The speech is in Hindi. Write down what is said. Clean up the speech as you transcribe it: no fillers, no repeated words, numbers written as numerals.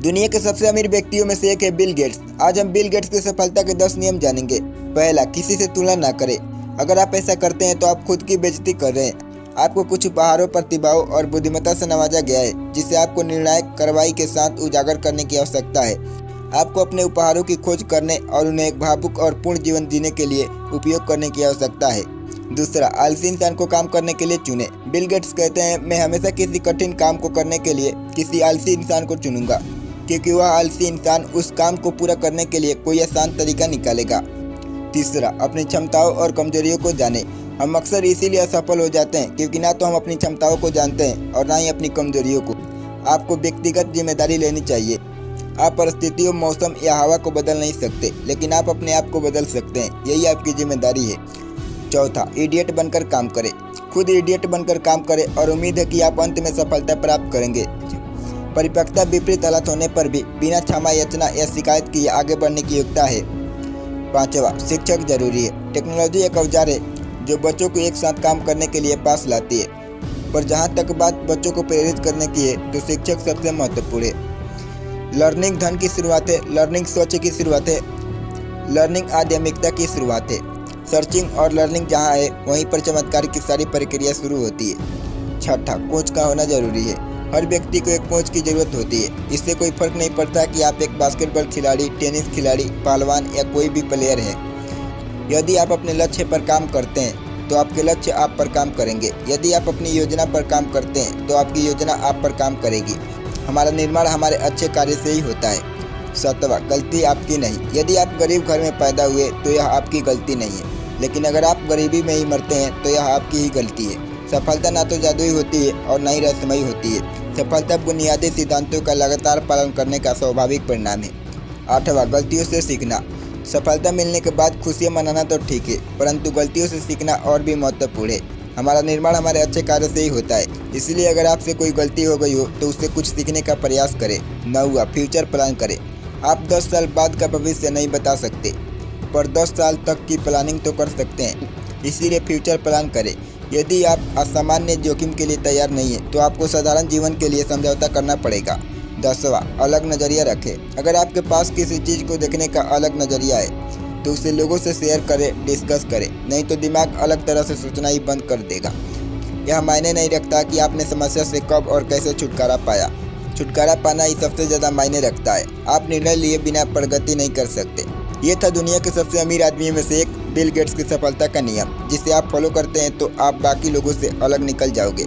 दुनिया के सबसे अमीर व्यक्तियों में से एक है बिल गेट्स। आज हम बिल गेट्स की सफलता के 10 नियम जानेंगे। पहला, किसी से तुलना ना करें। अगर आप ऐसा करते हैं तो आप खुद की बेइज्जती कर रहे हैं। आपको कुछ उपहारों, प्रतिभाओं और बुद्धिमत्ता से नवाजा गया है, जिसे आपको निर्णायक कार्रवाई के साथ उजागर करने की आवश्यकता है। आपको अपने उपहारों की खोज करने और उन्हें एक भावुक और पूर्ण जीवन जीने के लिए उपयोग करने की आवश्यकता है। दूसरा, आलसी इंसान को काम करने के लिए चुनें। बिल गेट्स कहते हैं, मैं हमेशा किसी कठिन काम को करने के लिए किसी आलसी इंसान को चुनूंगा, क्योंकि वह आलसी इंसान उस काम को पूरा करने के लिए कोई आसान तरीका निकालेगा। तीसरा, अपनी क्षमताओं और कमजोरियों को जानें। हम अक्सर इसीलिए असफल हो जाते हैं क्योंकि ना तो हम अपनी क्षमताओं को जानते हैं और ना ही अपनी कमजोरियों को। आपको व्यक्तिगत जिम्मेदारी लेनी चाहिए। आप परिस्थितियों, मौसम या हवा को बदल नहीं सकते, लेकिन आप अपने आप को बदल सकते हैं। यही आपकी जिम्मेदारी है। चौथा, इडियट बनकर काम करें। खुद इडियट बनकर काम करें और उम्मीद है कि आप अंत में सफलता प्राप्त करेंगे। परिपक्वता विपरीत हालत होने पर भी बिना क्षमा याचना या शिकायत किए आगे बढ़ने की योग्यता है। पांचवा, शिक्षक जरूरी है। टेक्नोलॉजी एक औजार है जो बच्चों को एक साथ काम करने के लिए पास लाती है, पर जहां तक बात बच्चों को प्रेरित करने की है तो शिक्षक सबसे महत्वपूर्ण है। लर्निंग धन की शुरुआत है, लर्निंग स्वच्छ की शुरुआत है, लर्निंग आध्यात्मिकता की शुरुआत है। सर्चिंग और लर्निंग जहां है वहीं पर चमत्कार की सारी प्रक्रिया शुरू होती है। छठा, कोच का होना जरूरी है। हर व्यक्ति को एक कोच की जरूरत होती है। इससे कोई फर्क नहीं पड़ता कि आप एक बास्केटबॉल खिलाड़ी, टेनिस खिलाड़ी, पहलवान या कोई भी प्लेयर है। यदि आप अपने लक्ष्य पर काम करते हैं तो आपके लक्ष्य आप पर काम करेंगे। यदि आप अपनी योजना पर काम करते हैं तो आपकी योजना आप पर काम करेगी। हमारा निर्माण हमारे अच्छे कार्य से ही होता है। सातवां, गलती आपकी नहीं। यदि आप गरीब घर में पैदा हुए तो यह आपकी गलती नहीं है, लेकिन अगर आप गरीबी में ही मरते हैं तो यह आपकी ही गलती है। सफलता ना तो जादुई होती है और ना ही रहस्यमयी होती है। सफलता बुनियादी सिद्धांतों का लगातार पालन करने का स्वाभाविक परिणाम है। आठवां, गलतियों से सीखना। सफलता मिलने के बाद खुशियां मनाना तो ठीक है, परंतु गलतियों से सीखना और भी महत्वपूर्ण है। हमारा निर्माण हमारे अच्छे कार्य से ही होता है, इसलिए अगर आपसे कोई गलती हो गई हो तो उससे कुछ सीखने का प्रयास करें। 9वां, फ्यूचर प्लान करें। आप 10 साल बाद का भविष्य नहीं बता सकते, पर 10 साल तक की प्लानिंग तो कर सकते हैं। इसीलिए फ्यूचर प्लान करें। यदि आप असामान्य जोखिम के लिए तैयार नहीं हैं तो आपको साधारण जीवन के लिए समझौता करना पड़ेगा। 10वां, अलग नज़रिया रखें। अगर आपके पास किसी चीज़ को देखने का अलग नज़रिया है तो उसे लोगों से शेयर करें, डिस्कस करें, नहीं तो दिमाग अलग तरह से सोचना ही बंद कर देगा। यह मायने नहीं रखता कि आपने समस्या से कब और कैसे छुटकारा पाया। छुटकारा पाना ही सबसे ज़्यादा मायने रखता है। आप निर्णय लिए बिना प्रगति नहीं कर सकते। ये था दुनिया के सबसे अमीर आदमी में से एक बिल गेट्स की सफलता का नियम, जिसे आप फॉलो करते हैं तो आप बाकी लोगों से अलग निकल जाओगे।